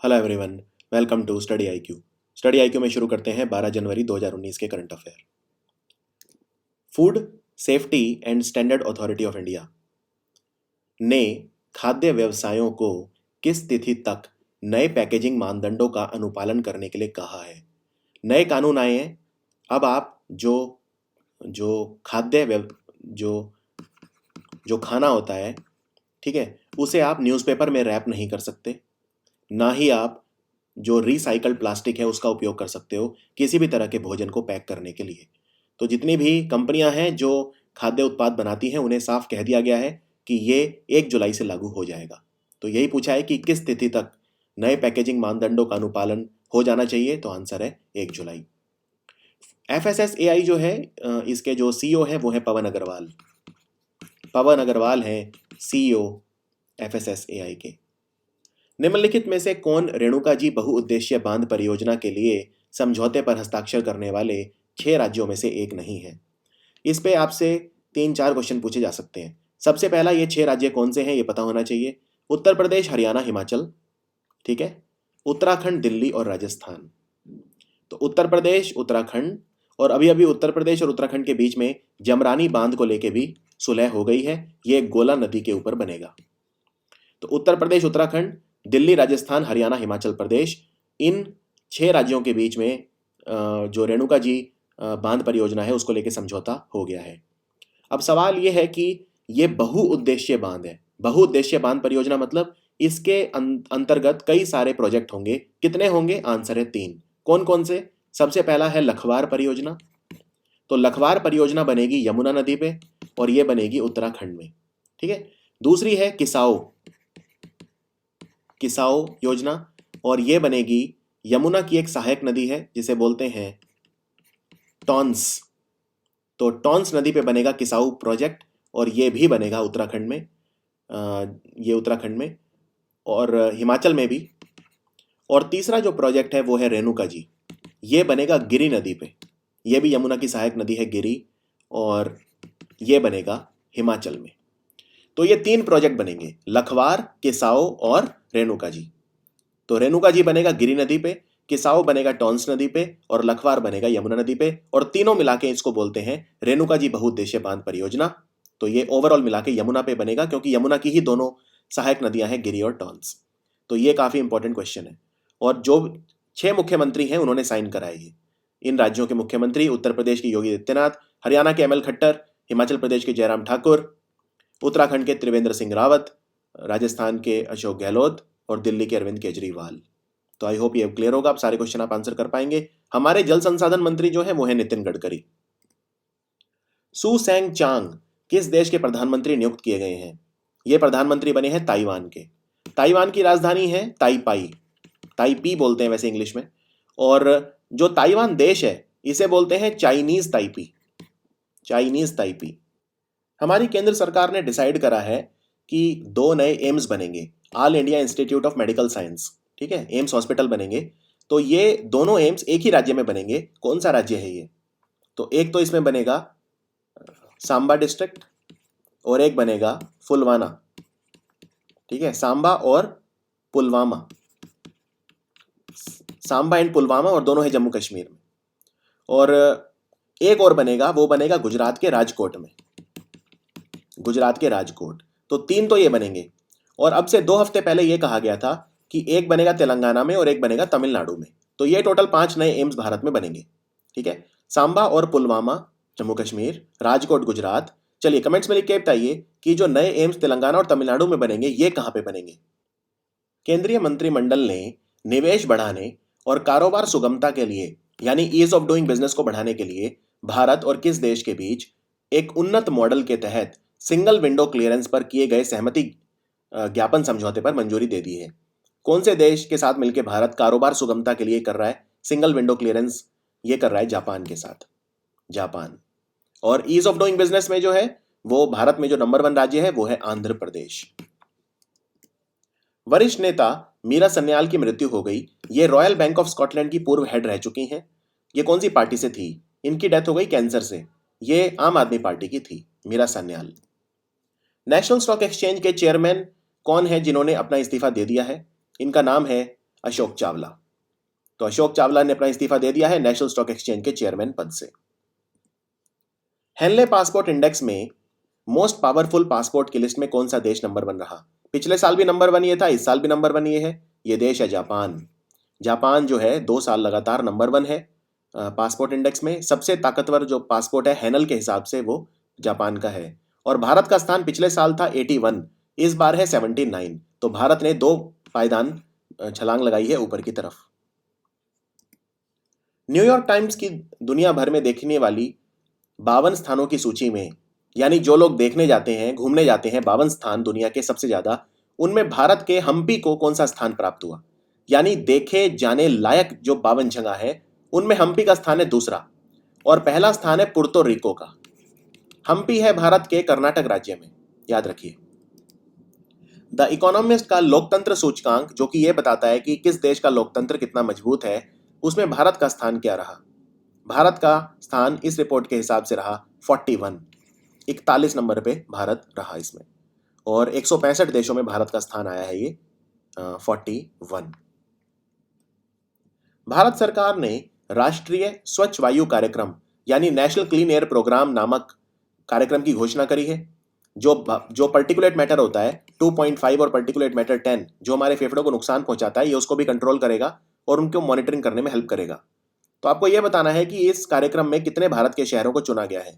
Hello everyone, welcome to study IQ. Study IQ में शुरू करते हैं 12 जनवरी 2019 के current affair. Food safety and standard authority of India ने खाद्य व्यवसायों को किस तिथि तक नए पैकेजिंग मानदंडों का अनुपालन करने के लिए कहा है। नए कानून आए हैं। अब आप जो जो खाद्य व्यव जो जो खाना होता है, ठीक है, उसे आप न्यूज़पेपर में रैप नहीं कर सकते, ना ही आप जो रिसाइकल्ड प्लास्टिक है उसका उपयोग कर सकते हो किसी भी तरह के भोजन को पैक करने के लिए। तो जितनी भी कंपनियां हैं जो खाद्य उत्पाद बनाती हैं उन्हें साफ कह दिया गया है कि ये 1 जुलाई से लागू हो जाएगा। तो यही पूछा है कि किस तिथि तक नए पैकेजिंग मानदंडों का अनुपालन हो जाना चाहिए, तो आंसर है 1 जुलाई। FSSAI जो है, इसके जो CEO है वो है पवन अग्रवाल। पवन अग्रवाल हैं CEO FSSAI के। निम्नलिखित में से कौन रेणुका जी बहुउद्देशीय बांध परियोजना के लिए समझौते पर हस्ताक्षर करने वाले 6 राज्यों में से एक नहीं है। इस पे आपसे 3-4 क्वेश्चन पूछे जा सकते हैं। सबसे पहला, ये 6 राज्य कौन से हैं ये पता होना चाहिए। उत्तर प्रदेश, हरियाणा, हिमाचल, ठीक है, उत्तराखंड, दिल्ली और राजस्थान। तो उत्तर प्रदेश, उत्तराखंड, और अभी अभी उत्तर प्रदेश और उत्तराखंड के बीच में जमरानी बांध को लेके भी सुलह हो गई है। ये गोला नदी के ऊपर बनेगा। तो उत्तर प्रदेश, उत्तराखंड, दिल्ली, राजस्थान, हरियाणा, हिमाचल प्रदेश, इन 6 राज्यों के बीच में जो रेणुका जी बांध परियोजना है उसको लेके समझौता हो गया है। अब सवाल ये है कि ये बहुउद्देशीय बांध है। बहुउद्देशीय बांध परियोजना मतलब इसके अंतर्गत कई सारे प्रोजेक्ट होंगे। कितने होंगे? आंसर है 3। कौन कौन से? सबसे पहला है लखवार परियोजना। तो लखवार परियोजना बनेगी यमुना नदी पे और ये बनेगी उत्तराखंड में, ठीक है। दूसरी है किसाओ योजना, और ये बनेगी यमुना की एक सहायक नदी है जिसे बोलते हैं टॉन्स। तो टॉन्स नदी पे बनेगा किसाऊ प्रोजेक्ट और ये भी बनेगा उत्तराखंड में, ये उत्तराखंड में और हिमाचल में भी। और तीसरा जो प्रोजेक्ट है वो है रेणुका जी, ये बनेगा गिरी नदी पे। ये भी यमुना की सहायक नदी है गिरी, और ये बनेगा हिमाचल में। तो ये 3 प्रोजेक्ट बनेंगे, लखवार, किसाओ और रेणुका जी। तो रेणुका जी बनेगा गिरी नदी पे, किसाओ बनेगा टॉन्स नदी पे और लखवार बनेगा यमुना नदी पे, और तीनों मिला के इसको बोलते हैं रेणुका जी बहुउद्देशीय बांध परियोजना। तो ये ओवरऑल मिला के यमुना पे बनेगा क्योंकि यमुना की ही दोनों सहायक नदियां हैं, गिरी और टॉन्स। तो ये काफी इंपॉर्टेंट क्वेश्चन है। और जो 6 मुख्यमंत्री हैं उन्होंने साइन कराए हैं। इन राज्यों के मुख्यमंत्री उत्तर प्रदेश के योगी आदित्यनाथ, हरियाणा के ML खट्टर, हिमाचल प्रदेश के जयराम ठाकुर, उत्तराखंड के त्रिवेंद्र सिंह रावत, राजस्थान के अशोक गहलोत और दिल्ली के अरविंद केजरीवाल। तो आई होप ये क्लियर होगा। आप सारे क्वेश्चन आप आंसर कर पाएंगे। हमारे जल संसाधन मंत्री जो है वो है नितिन गडकरी। सू सेंग चांग किस देश के प्रधानमंत्री नियुक्त किए गए हैं? ये प्रधानमंत्री बने हैं ताइवान के। ताइवान की राजधानी है ताइपाई, ताइपी बोलते हैं वैसे इंग्लिश में। और जो ताइवान देश है इसे बोलते हैं चाइनीज ताइपी, चाइनीज ताइपी। हमारी केंद्र सरकार ने डिसाइड करा है कि 2 नए एम्स बनेंगे, all India institute of medical science, ठीक है, एम्स हॉस्पिटल बनेंगे। तो ये दोनों एम्स एक ही राज्य में बनेंगे। कौन सा राज्य है ये? तो एक तो इसमें बनेगा सांबा डिस्ट्रिक्ट और एक बनेगा फुलवाना, ठीक है, सांबा और पुलवामा, सांबा एंड पुलवामा, और दोनों है जम्मू कश्मीर में। और एक और बनेगा, वो बनेगा गुजरात के राजकोट में, गुजरात के राजकोट। तो 3 तो ये बनेंगे। और अब से 2 हफ्ते पहले ये कहा गया था कि एक बनेगा तेलंगाना में और एक बनेगा तमिलनाडु में। तो ये टोटल 5 नए एम्स भारत में बनेंगे, ठीक है। सांबा और पुलवामा जम्मू कश्मीर, राजकोट गुजरात। चलिए कमेंट्स में लिख के बताइए कि जो नए एम्स तेलंगाना और तमिलनाडु में बनेंगे ये कहाँ पे बनेंगे। केंद्रीय मंत्रिमंडल ने निवेश बढ़ाने और कारोबार सुगमता के लिए यानी ईज ऑफ डूइंग बिजनेस को बढ़ाने के लिए भारत और किस देश के बीच एक उन्नत मॉडल के तहत सिंगल विंडो क्लियरेंस पर किए गए सहमति ज्ञापन समझौते पर मंजूरी दे दी है? कौन से देश के साथ मिलकर भारत कारोबार सुगमता के लिए कर रहा है सिंगल विंडो क्लियरेंस? ये कर रहा है जापान के साथ, जापान। और ईज ऑफ डूइंग बिजनेस में जो है वो भारत में जो नंबर 1 राज्य है वो है आंध्र प्रदेश। वरिष्ठ नेता मीरा सन्याल की मृत्यु हो गई। ये रॉयल बैंक ऑफ स्कॉटलैंड की पूर्व हेड रह चुकी हैं। ये कौन सी पार्टी से थी? इनकी डेथ हो गई कैंसर से। ये आम आदमी पार्टी की थी, Meera Sanyal. National stock exchange के चेयरमैन कौन है जिन्होंने अपना इस्तीफा दे दिया है? इनका नाम है अशोक चावला। तो अशोक चावला ने अपना इस्तीफा दे दिया है नेशनल स्टॉक एक्सचेंज के चेयरमैन पद से। हेनले पासपोर्ट इंडेक्स में मोस्ट पावरफुल पासपोर्ट की लिस्ट में कौन सा देश नंबर 1 रहा? पिछले साल भी नंबर 1 ये था, इस साल भी नंबर 1 ये है। ये देश है जापान। जापान जो है 2 साल लगातार नंबर 1 है पासपोर्ट इंडेक्स में। सबसे ताकतवर जो पासपोर्ट है हैनल के हिसाब से वो जापान का है। और भारत का स्थान पिछले साल था 81, इस बार है 79। तो भारत ने 2 पायदान छलांग लगाई है ऊपर की तरफ। न्यूयॉर्क टाइम्स की दुनिया भर में देखने वाली 52 स्थानों की सूची में, यानी जो लोग देखने जाते हैं, घूमने जाते हैं, 52 स्थान दुनिया के सबसे ज्यादा, उनमें भारत के हम्पी को कौन सा स्थान प्राप्त हुआ? यानी देखे जाने लायक जो 52 जगह है उनमें हम्पी का स्थान है दूसरा, और पहला स्थान है पुर्तो रिको का। हम्पी है भारत के कर्नाटक राज्य में, याद रखिए। द इकोनॉमिस्ट का लोकतंत्र सूचकांक, जो कि यह बताता है कि किस देश का लोकतंत्र कितना मजबूत है, उसमें भारत का स्थान क्या रहा? भारत का स्थान इस रिपोर्ट के हिसाब से रहा 41, 41 नंबर पे भारत रहा इसमें। और 165 देशों में भारत का स्थान आया है ये 41। भारत सरकार ने राष्ट्रीय स्वच्छ वायु कार्यक्रम यानी नेशनल क्लीन एयर प्रोग्राम नामक कार्यक्रम की घोषणा करी है। जो पर्टिकुलेट मैटर होता है 2.5 और पर्टिकुलेट मैटर 10 जो हमारे फेफड़ों को नुकसान पहुंचाता है, ये उसको भी कंट्रोल करेगा और उनको मॉनिटरिंग करने में हेल्प करेगा। तो आपको यह बताना है कि इस कार्यक्रम में कितने भारत के शहरों को चुना गया है।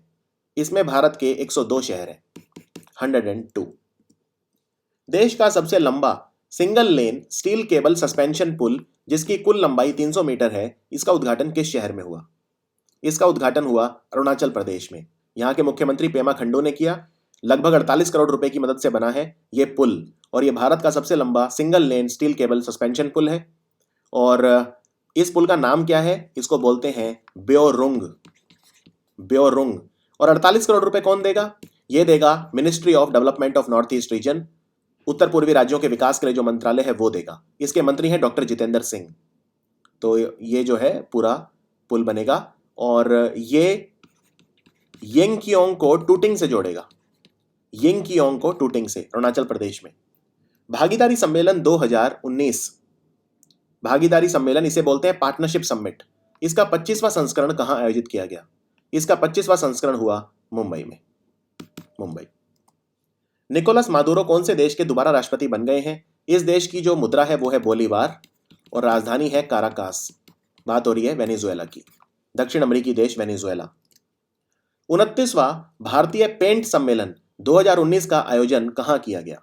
इसमें भारत के 102 शहर हैं, 102। देश का सबसे लंबा single lane steel cable suspension पुल, जिसकी कुल लंबाई 300 मीटर है, इसका उद्घाटन किस शहर में हुआ? इसका उद्घाटन हुआ अरुणाचल प्रदेश में। यहाँ के मुख्यमंत्री पेमा खंडू ने किया। लगभग 48 करोड़ रुपए की मदद से बना है ये पुल, और ये भारत का सबसे लंबा single lane steel cable suspension पुल है। और इस पुल का नाम क्या है? इसको बोलते हैं ब्योरुंग। ब्योरुंग। और 48 करोड़ रुपए कौन देगा? ये देगा ministry of development of north east region, उत्तर पूर्वी राज्यों के विकास के लिए जो मंत्रालय है वो देगा। इसके मंत्री हैं डॉक्टर जितेंद्र सिंह। तो ये जो है पूरा पुल बनेगा और ये यिंगकियोंग को टूटिंग से जोड़ेगा। यिंगकियोंग को टूटिंग से, अरुणाचल प्रदेश में। भागीदारी सम्मेलन 2019, भागीदारी सम्मेलन इसे बोलते हैं पार्टनरशिप समिट। इसका 25वां संस्करण कहां आयोजित किया गया? इसका 25वां संस्करण हुआ मुंबई में। मुंबई। निकोलस मादुरो कौन से देश के दोबारा राष्ट्रपति बन गए हैं? इस देश की जो मुद्रा है वो है बोलीवार और राजधानी है काराकास। बात हो रही है वेनेजुएला की, दक्षिण अमेरिकी देश वेनेजुएला। 29वां भारतीय पेंट सम्मेलन 2019 का आयोजन कहां किया गया?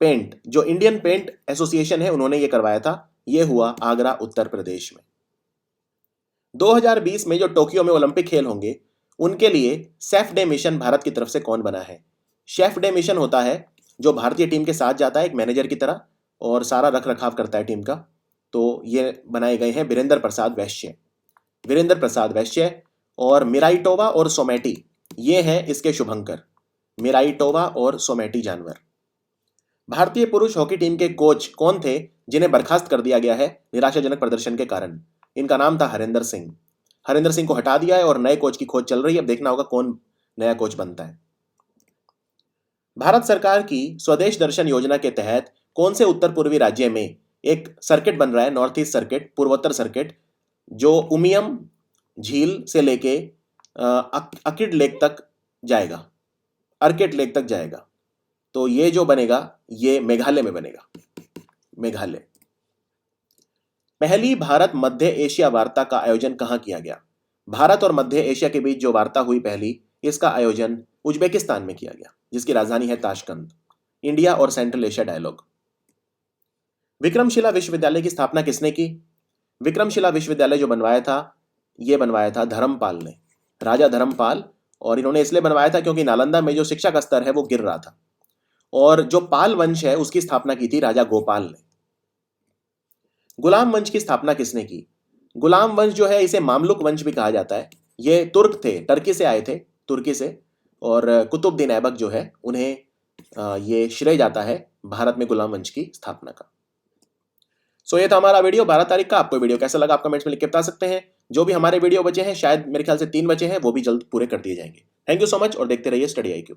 पेंट, जो इंडियन पेंट एसोसिएशन है, उन्होंने ये करवाया था। यह हुआ आगरा, उत्तर प्रदेश में। 2020 में जो टोक्यो में ओलंपिक खेल होंगे, उनके लिए सेफ डे मिशन भारत की तरफ से कौन बना है? शेफ डे मिशन होता है जो भारतीय टीम के साथ जाता है एक मैनेजर की तरह और सारा रख रखाव करता है टीम का। तो ये बनाए गए हैं वीरेंद्र प्रसाद वैश्य। वीरेंद्र प्रसाद वैश्य और मिराइटोवा और सोमेटी, ये हैं इसके शुभंकर। मिराइटोवा और सोमेटी जानवर। भारतीय पुरुष हॉकी टीम के कोच कौन थे जिन्हें बर्खास्त कर दिया गया है निराशाजनक प्रदर्शन के कारण? इनका नाम था हरिंदर सिंह। हरिंदर सिंह को हटा दिया है और नए कोच की खोज चल रही है। अब देखना होगा कौन नया कोच बनता है। भारत सरकार की स्वदेश दर्शन योजना के तहत कौन से उत्तर पूर्वी राज्य में एक सर्किट बन रहा है, नॉर्थ ईस्ट सर्किट, पूर्वोत्तर सर्किट, जो उमियम झील से लेके अर्किड लेक तक जाएगा, अर्किड लेक तक जाएगा। तो ये जो बनेगा ये मेघालय में बनेगा, मेघालय। पहली भारत मध्य एशिया वार्ता का आयोजन कहां किया गया? भारत और मध्य एशिया के बीच जो वार्ता हुई पहली, इसका आयोजन उज्बेकिस्तान में किया गया, जिसकी राजधानी है ताशकंद। इंडिया और सेंट्रल एशिया डायलॉग। विक्रमशिला विश्वविद्यालय की स्थापना किसने की? विक्रमशिला विश्वविद्यालय जो बनवाया था, यह बनवाया था धर्मपाल ने, राजा धर्मपाल। और इन्होंने इसलिए बनवाया था क्योंकि नालंदा में जो शिक्षा का स्तर है वो गिर रहा था। और जो पाल वंश है उसकी स्थापना की थी राजा गोपाल ने। गुलाम वंश की स्थापना किसने की? गुलाम वंश जो है इसे मामलुक वंश भी कहा जाता है। ये तुर्क थे, टर्की से आए थे, तुर्की से। और कुतुबुद्दीन ऐबक जो है उन्हें ये श्रेय जाता है भारत में गुलाम वंश की स्थापना का। सो ये था हमारा वीडियो 12 तारीख का। आपको वीडियो कैसा लगा आप कमेंट्स में लिख के बता सकते हैं। जो भी हमारे वीडियो बचे हैं, शायद मेरे ख्याल से 3 बचे हैं, वो भी जल्द पूरे कर दिए जाएंगे। थैंक यू सो मच और देखते रहिए स्टडी IQ।